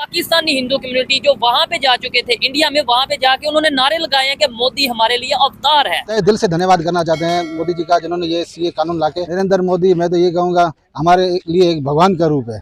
Pakistani Hindu community जो वहाँ पे जा चुके थे इंडिया में, वहाँ पे जाके उन्होंने नारे लगाए हैं कि मोदी हमारे लिए अवतार है। तो दिल से धन्यवाद करना चाहते हैं मोदी जी का, जिन्होंने ये सीए कानून लाके, नरेंद्र मोदी मैं तो ये कहूँगा हमारे लिए एक भगवान का रूप है।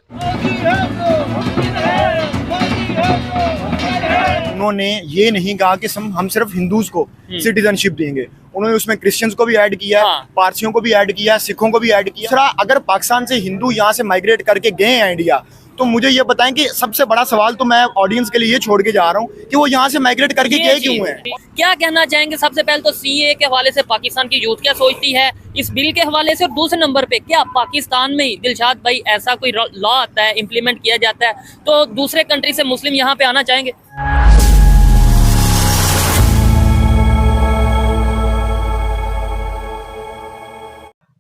उन्होंने ये नहीं कहा कि हम सिर्फ हिंदूज को सिटीजनशिप देंगे, उन्होंने उसमें क्रिश्चियंस को भी ऐड किया, पारसियों को भी ऐड किया, सिखों को भी ऐड किया। अगर पाकिस्तान से हिंदू यहाँ से माइग्रेट करके गए हैं इंडिया, तो मुझे ये बताएं कि सबसे बड़ा सवाल तो मैं ऑडियंस के लिए ये छोड़ के जा रहा हूँ कि वो यहाँ से माइग्रेट करके गए क्यों हैं? क्या कहना चाहेंगे? सबसे पहले तो सीए के हवाले से पाकिस्तान की यूथ क्या सोचती है इस बिल के हवाले से, और दूसरे नंबर पे क्या पाकिस्तान में दिलशाद भाई ऐसा कोई लॉ आता है, इम्प्लीमेंट किया जाता है, तो दूसरे कंट्री से मुस्लिम यहाँ पे आना चाहेंगे?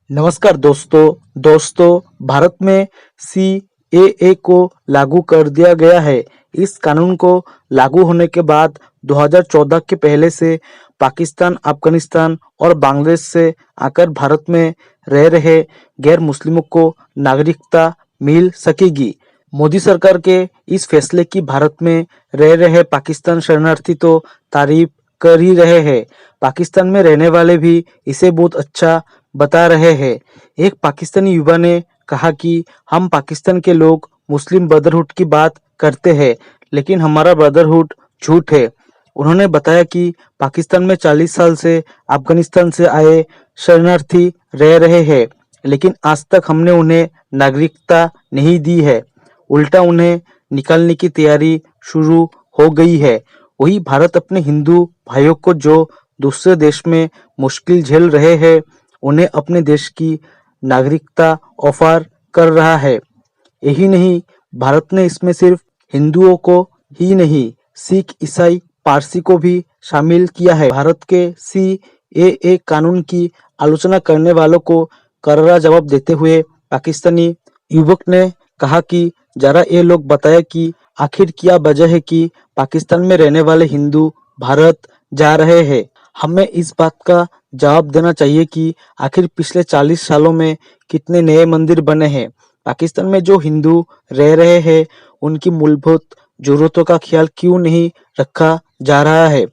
नमस्कार दोस्तों, भारत में CAA को लागू कर दिया गया है। इस कानून को लागू होने के बाद 2014 के पहले से पाकिस्तान, अफगानिस्तान और बांग्लादेश से आकर भारत में रह रहे गैर मुस्लिमों को नागरिकता मिल सकेगी। मोदी सरकार के इस फैसले की भारत में रह रहे पाकिस्तान शरणार्थी तो तारीफ कर ही रहे हैं, पाकिस्तान में रहने वाले भी इसे बहुत अच्छा बता रहे हैं। एक पाकिस्तानी युवा ने कहा कि हम पाकिस्तान के लोग मुस्लिम ब्रदरहुड की बात करते हैं, लेकिन हमारा ब्रदरहुड झूठ है। उन्होंने बताया कि पाकिस्तान में 40 साल से अफगानिस्तान से आए शरणार्थी रह रहे हैं, लेकिन आज तक हमने उन्हें नागरिकता नहीं दी है, उल्टा उन्हें निकालने की तैयारी शुरू हो गई है। वही भारत अपने हिंदू भाइयों को जो दूसरे देश में मुश्किल झेल रहे हैं, उन्हें अपने देश की नागरिकता ऑफर कर रहा है। यही नहीं, भारत ने इसमें सिर्फ हिंदुओं को ही नहीं, सिख, ईसाई, पारसी को भी शामिल किया है। भारत के CAA कानून की आलोचना करने वालों को करारा जवाब देते हुए पाकिस्तानी युवक ने कहा कि जरा ये लोग बताएं कि आखिर क्या वजह है कि पाकिस्तान में रहने वाले हिंदू भारत जा रहे हैं। हमें इस बात का जवाब देना चाहिए कि आखिर पिछले 40 सालों में कितने नए मंदिर बने हैं। पाकिस्तान में जो हिंदू रह रहे हैं, उनकी मूलभूत जरूरतों का ख्याल क्यों नहीं रखा जा रहा है।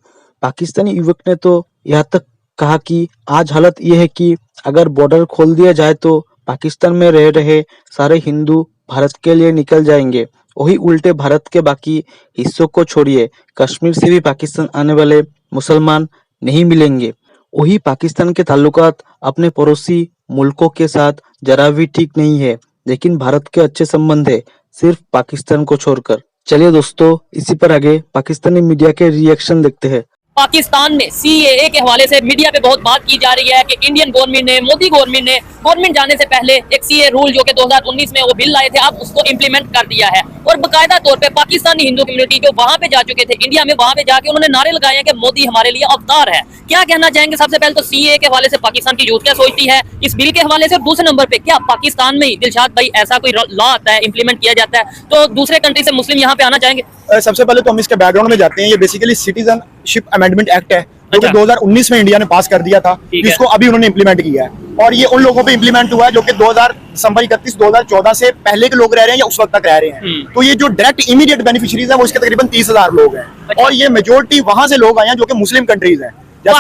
पाकिस्तानी युवक ने तो यहाँ तक कहा कि आज हालत यह है कि अगर बॉर्डर खोल दिया जाए तो पाकिस्तान में रह रहे सारे हिंदू भारत के लिए निकल जाएंगे। वही उल्टे भारत के बाकी हिस्सों को छोड़िए, कश्मीर से भी पाकिस्तान आने वाले मुसलमान नहीं मिलेंगे। वही पाकिस्तान के ताल्लुकात अपने पड़ोसी मुल्कों के साथ जरा भी ठीक नहीं है, लेकिन भारत के अच्छे संबंध है, सिर्फ पाकिस्तान को छोड़कर। चलिए दोस्तों, इसी पर आगे पाकिस्तानी मीडिया के रिएक्शन देखते हैं। पाकिस्तान में CAA के हवाले से मीडिया पे बहुत बात की जा रही है कि इंडियन गवर्नमेंट ने, मोदी गवर्नमेंट जाने से पहले एक CAA रूल जो कि 2019 में वो बिल लाए थे, अब उसको इम्प्लीमेंट कर दिया है। और बाकायदा तौर पे पाकिस्तानी हिंदू कम्युनिटी जो वहाँ पे जा चुके थे इंडिया में, वहाँ पे जाके उन्होंने नारे लगाए हैं कि मोदी हमारे लिए अवतार है। क्या कहना चाहेंगे? सबसे पहले तो CAA के हवाले से पाकिस्तान की यूथ क्या सोचती है इस बिल के हवाले से, और दूसरे नंबर पे क्या पाकिस्तान में दिलशाद भाई ऐसा कोई लॉ आता है, इम्प्लीमेंट किया जाता है, तो दूसरे कंट्री से मुस्लिम यहाँ पे आना चाहेंगे? सबसे पहले तो हम इसके बैकग्राउंड में जाते हैं। ये बेसिकली सिटीजनशिप अमेंडमेंट एक्ट है जो कि 2019 में इंडिया ने पास कर दिया था, जिसको अभी उन्होंने इम्प्लीमेंट किया है। और ये उन लोगों पे इम्प्लीमेंट हुआ है जो कि 2014 से पहले के लोग रह रहे हैं या उस वक्त तक रह रहे हैं। तो ये जो डायरेक्ट इमीडिएट बेनिफिशियरीज है वो इसके तकरीबन 30,000 लोग हैं। और ये मेजोरिटी वहां से लोग आए हैं जो कि मुस्लिम कंट्रीज हैं, जैसे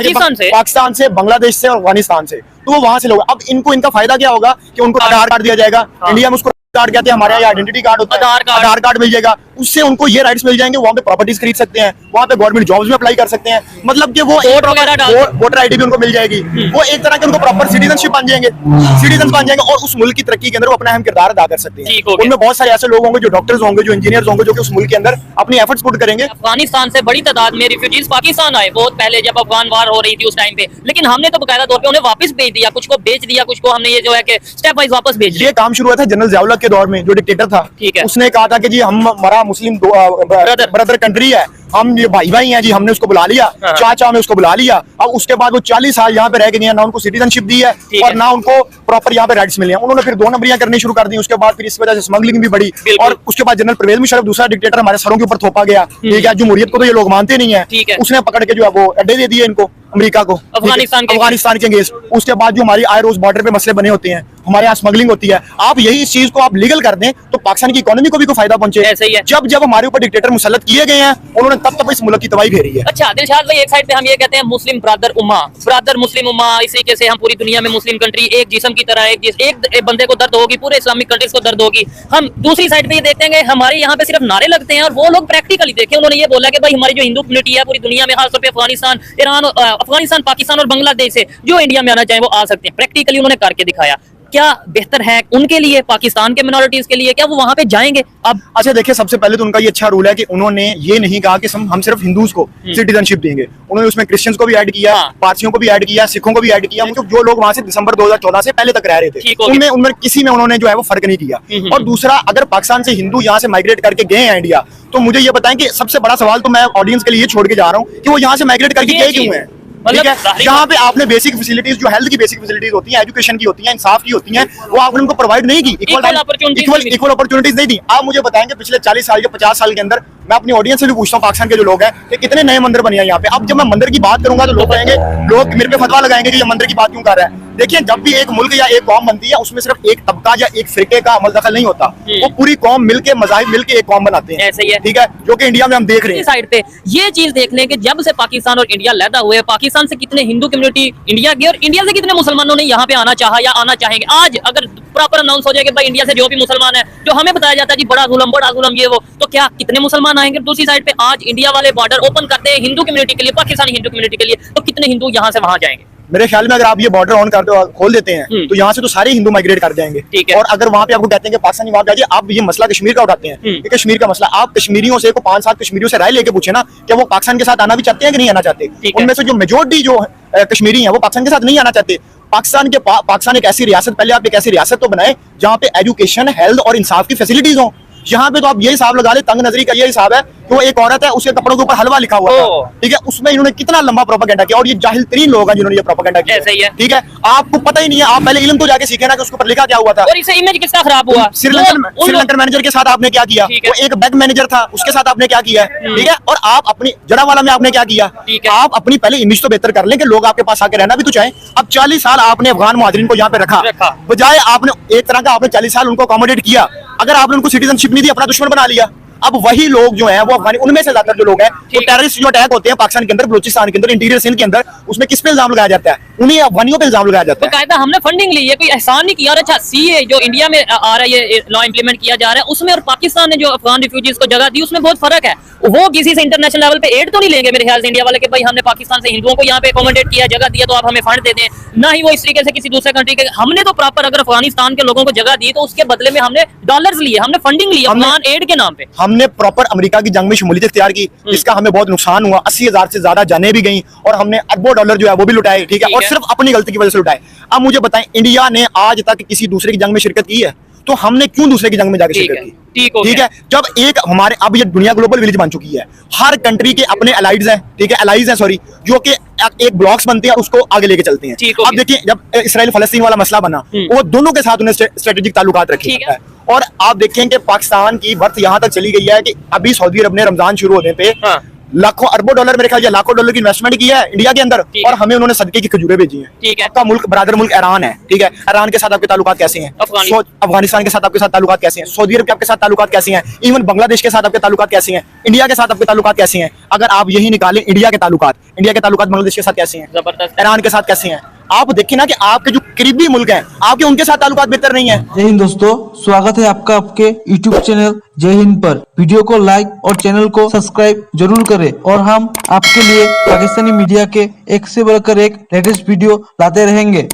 पाकिस्तान से, बांग्लादेश से और अफगानिस्तान से। तो वो वहां से लोग, अब इनका फायदा क्या होगा कि उनको आधार कार्ड दिया जाएगा। इंडिया में उसको कार्ड कहते हैं, हमारे यहाँ आइडेंटिटी कार्ड होता है, आधार कार्ड मिल जाएगा। उससे उनको ये राइट्स मिल जाएंगे, वहाँ पे प्रॉपर्टीज खरीद सकते हैं, वहाँ पे गवर्नमेंट जॉब्स में अप्लाई कर सकते हैं। मतलब कि वो वोटर आईडी भी उनको मिल जाएगी। वो एक तरह के उनको प्रॉपर सिटीजनशिप बन जाएंगे, और उस मुल्क की तरक्की के अंदर वो अपना अहम किरदार अदा कर सकते हैं। उनमें बहुत सारे ऐसे लोग होंगे जो डॉक्टर्स होंगे, जो इंजीनियर्स होंगे, जो कि उस मुल्क के अंदर अपनी एफर्ट्स पुट करेंगे। अफगानिस्तान से बड़ी तादाद में रिफ्यूजीज पाकिस्तान आए बहुत पहले, जब अफगान वार हो रही थी उस टाइम पे, लेकिन हमने तो बकायदा तौर पे उन्हें वापस भेज दिया, कुछ को बेच दिया, कुछ को हमने ये जो है कि स्टेप वाइज वापस भेज दिया। ये काम शुरू हुआ था जनरल ज़िया-उल-हक के दौर में, जो डिक्टेटर था। उसने कहा था कि जी हमारा मुस्लिम ब्रदर कंट्री है, हम ये भाई भाई हैं जी, हमने उसको बुला लिया, चाचा ने उसको बुला लिया। अब उसके बाद वो 40 साल यहाँ पे रह गए, ना उनको सिटीजनशिप दी है और ना उनको प्रॉपर यहाँ पे राइट्स मिले हैं। उन्होंने फिर 2 नंबरियां करनी शुरू कर दी। उसके बाद फिर इस वजह से स्मगलिंग भी बढ़ी, और उसके बाद जनरल परवेज मुशर्रफ, दूसरा डिक्टेटर, हमारे सरों के ऊपर थोपा गया। ठीक है, जमहूरियत को तो ये लोग मानते नहीं है, उसने पकड़ के जो है वो अड्डे दे दिए इनको, अमेरिका को, अफगानिस्तान के अगेंस्ट। उसके बाद जो हमारी आए रोज बॉर्डर पे मसले बने होते हैं, हमारे यहाँ स्मगलिंग होती है, आप यही इस चीज को आप लीगल कर दें तो पाकिस्तान की इकोनॉमी को भी कोई फायदा पहुंचे। ऐसे ही है। जब जब हमारे ऊपर डिक्टेटर मुसल्लत किए गए हैं उन्होंने तब तब इस मुल्क की तबाही घेरी है। अच्छा दिलशाद भाई, एक साइड पे हम ये कहते हैं मुस्लिम ब्रदर मुस्लिम उम्मा, इस तरीके से हम पूरी दुनिया में मुस्लिम कंट्री एक जिस्म की तरह एक बंदे को दर्द होगी, पूरे इस्लामिक कंट्रीज को दर्द होगी। हम दूसरी साइड पे ये देखते हैं हमारे यहाँ पे सिर्फ नारे लगते हैं और वो लोग प्रैक्टिकली देखें, उन्होंने ये बोला कि भाई हमारी जो हिंदू कम्युनिटी है पूरी दुनिया में, खासतौर पे अफगानिस्तान, ईरान, अफगानिस्तान, पाकिस्तान और बांग्लादेश से जो इंडिया में आना चाहे वो आ सकते हैं। प्रैक्टिकली उन्होंने करके दिखाया। क्या बेहतर है उनके लिए, पाकिस्तान के मिनोरिटीज के लिए, क्या वो वहां पे जाएंगे? अब अच्छा देखिए, सबसे पहले तो उनका ये अच्छा रूल है कि उन्होंने ये नहीं कहा कि हम सिर्फ हिंदूज को सिटीजनशिप देंगे, उन्होंने उसमें क्रिश्चियंस को भी ऐड किया, पारसियों को भी ऐड किया, सिखों को भी ऐड किया, मतलब जो लोग वहां से दिसंबर 2014 से पहले तक रह रहे थे उनमें किसी में उन्होंने जो है वो फर्क नहीं किया। और दूसरा, अगर पाकिस्तान से हिंदू यहाँ से माइग्रेट करके गए हैं इंडिया, तो मुझे ये बताएं कि सबसे बड़ा सवाल तो मैं ऑडियंस के लिए छोड़ के जा रहा हूँ कि वो यहाँ से माइग्रेट करके गए क्यों हैं? ठीक है, जहाँ पे आपने बेसिक फैसिलिटीज, जो हेल्थ की बेसिक फैसिलिटीज होती हैं, एजुकेशन की होती हैं, इंसाफ की होती हैं, वो आपने उनको प्रोवाइड नहीं की, इक्वल अपॉर्चुनिटीज नहीं दी। आप मुझे बताएंगे पिछले 40 साल या 50 साल के अंदर, मैं अपनी ऑडियंस से भी पूछता हूँ पाकिस्तान के जो लोग हैं कि कितने नए मंदिर बने हैं यहाँ पे। अब जब मैं मंदिर की बात करूंगा तो लोग कहेंगे, लोग मेरे पे फतवा लगाएंगे कि ये मंदिर की बात क्यों कर रहा है। देखिए, जब भी एक मुल्क या एक कौम बनती है उसमें सिर्फ एक तबका या एक फिरके का अमल दखल नहीं होता, वो पूरी कौम मिलके, मज़ाहिब मिलके एक कौम बनाते हैं। ऐसे ही है, ठीक है, जो कि इंडिया में हम देख रहे हैं। साइड पे ये चीज देख लें कि जब से पाकिस्तान और इंडिया लैदा हुए, पाकिस्तान से कितने हिंदू कम्युनिटी इंडिया की और इंडिया से कितने मुसलमानों ने यहाँ पे आना चाहा या आना चाहेंगे। आज अगर प्रॉपर अनाउंस हो जाए कि भाई इंडिया से जो भी मुसलमान है, जो हमें बताया जाता है जी बड़ा जुल्म ये वो, तो क्या कितने मुसलमान आएंगे? दूसरी साइड पे आज इंडिया वाले बॉर्डर ओपन करते हैं हिंदू कम्युनिटी के लिए, पाकिस्तानी हिंदू कम्युनिटी के लिए, तो कितने हिंदू यहाँ से वहां जाएंगे? मेरे ख्याल में अगर आप ये बॉर्डर ऑन करते हो, खोल देते हैं, तो यहाँ से तो सारे हिंदू माइग्रेट कर जाएंगे। और अगर वहाँ पे आपको कहते हैं कि पाकिस्तानी वहाँ पे आइए, आप ये मसला कश्मीर का उठाते हैं, ये कश्मीर का मसला, आप कश्मीरियों से 5-7 कश्मीरियों से राय लेके पूछे ना कि वो पाकिस्तान के साथ आना भी चाहते हैं कि नहीं आना चाहते। उनमें से जो मेजोरिटी जो कश्मीरी है वो पाकिस्तान के साथ नहीं आना चाहते। पाकिस्तान एक ऐसी रियासत, पहले आप एक ऐसी रियासत तो बनाए जहाँ पे एजुकेशन, हेल्थ और इंसाफ की फैसिलिटीज हो। यहाँ पे तो आप ये हिसाब लगा ले, तंग नजरी का ये हिसाब है कि वो एक औरत है, उसके कपड़ों के ऊपर हलवा लिखा हुआ था, ठीक है, उसमें इन्होंने कितना लंबा प्रोपेगेंडा किया। और ये जाहिल तरीन लोग हैं जिन्होंने ये प्रोपेगेंडा किया, ठीक है। आपको पता ही नहीं है, आप पहले इल्म तो जाके सीखे ना कि उसके ऊपर लिखा क्या हुआ था। और इसे इमेज किसका खराब हुआ? श्रीलंकन मैनेजर के साथ आपने क्या किया? वो एक बैंक मैनेजर था, उसके साथ आपने क्या किया? ठीक है। और आप अपनी जड़ावाला में आपने क्या किया? आप अपनी पहले इमेज तो बेहतर कर लें कि लोग आपके पास आके रहना भी तो चाहें। अब 40 साल आपने अफगान मुहाजिरीन को यहाँ पे रखा, बजाय आपने एक तरह का आपने 40 साल उनको अकोमोडेट किया। अगर आपने उनको सिटीजनशिप नहीं दी, अपना दुश्मन बना लिया। अब वही लोग जो हैं वो अफगानी, उनमें से ज्यादातर जो लोग हैं वो टेररिस्ट जो अटैक होते हैं पाकिस्तान के अंदर, बलूचिस्तान के अंदर, इंटीरियर सिंध के अंदर, उसमें किस पे इल्जाम लगाया जाता है? उन्हीं अफगानियों पे इल्जाम लगाया जाता है। कायदा हमने फंडिंग ली है, कोई एहसान नहीं किया। और अच्छा, सीए जो इंडिया में आ रहा है, ये लॉ इंप्लीमेंट किया जा रहा है, उसमें और पाकिस्तान ने जो अफगान रिफ्यूजीज को जगह दी उसमें बहुत फर्क है। वो किसी से इंटरनेशनल लेवल पे एड तो नहीं लेंगे मेरे ख्याल से इंडिया वाले कि भाई हमने पाकिस्तान से हिंदुओं को यहाँ पे अकोमोडेट किया, जगह दिया, तो आप हमें फंड दे दें। ना ही वो इस तरीके से किसी दूसरे कंट्री के, हमने तो प्रॉपर अगर अफगानिस्तान के लोगों को जगह दी तो उसके बदले में हमने डॉलर्स लिए, हमने फंडिंग ली अफगान एड के नाम पे। हमने प्रॉपर अमेरिका की जंग में शमूलियत इख्तियार की, जिसका हमें बहुत नुकसान हुआ, 80,000 से ज्यादा जाने भी गई और हमने अरबों डॉलर जो है वो भी लुटाए, ठीक है, और सिर्फ अपनी गलती की वजह से लुटाए। अब मुझे बताएं, इंडिया ने आज तक किसी दूसरे की जंग में शिरकत की है? तो हमने क्यों दूसरे की जंग में जाकर शिरकत की? ठीक है। जब एक हमारे, अब ये दुनिया ग्लोबल विलेज बन चुकी है, हर कंट्री के अपने अलाइज हैं, ठीक है, अलाइज हैं सॉरी, जो कि एक ब्लॉक्स बनते हैं, उसको आगे लेके चलते हैं। अब देखिए, जब इसराइल फलस्तीन वाला मसला बना, वो दोनों के साथ उन्हें स्ट्रेटेजिक ताल्लुकात रखे है। और आप देखें कि पाकिस्तान की बर्थ यहाँ तक चली गई है कि अभी सऊदी अरब ने रमजान शुरू होने पे लाखों अरबों डॉलर, मेरे ख्याल से लाखों डॉलर की इन्वेस्टमेंट की है इंडिया के अंदर, और हमें उन्होंने सदके की खजूरें भेजी हैं। ठीक है। आपका मुल्क बरादर मुल्क ईरान है, ठीक है, ईरान के साथ आपके ताल्लुकात कैसे हैं? अफगानिस्तान के साथ आपके साथ ताल्लुकात कैसे हैं? सऊदी अरब के आपके साथ ताल्लुकात कैसे हैं? इवन बांग्लादेश के साथ आपके ताल्लुकात कैसे हैं? इंडिया के साथ आपके ताल्लुकात कैसे हैं? अगर आप यही निकालें इंडिया के ताल्लुकात बांग्लादेश के साथ कैसे हैं, ईरान के साथ कैसे हैं, आप देखिए ना कि आपके जो करीबी मुल्क हैं, आपके उनके साथ ताल्लुकात बेहतर नहीं है। जय हिंद दोस्तों, स्वागत है आपका आपके YouTube चैनल जय हिंद पर। वीडियो को लाइक और चैनल को सब्सक्राइब जरूर करें और हम आपके लिए पाकिस्तानी मीडिया के एक से बढ़कर एक लेटेस्ट वीडियो लाते रहेंगे।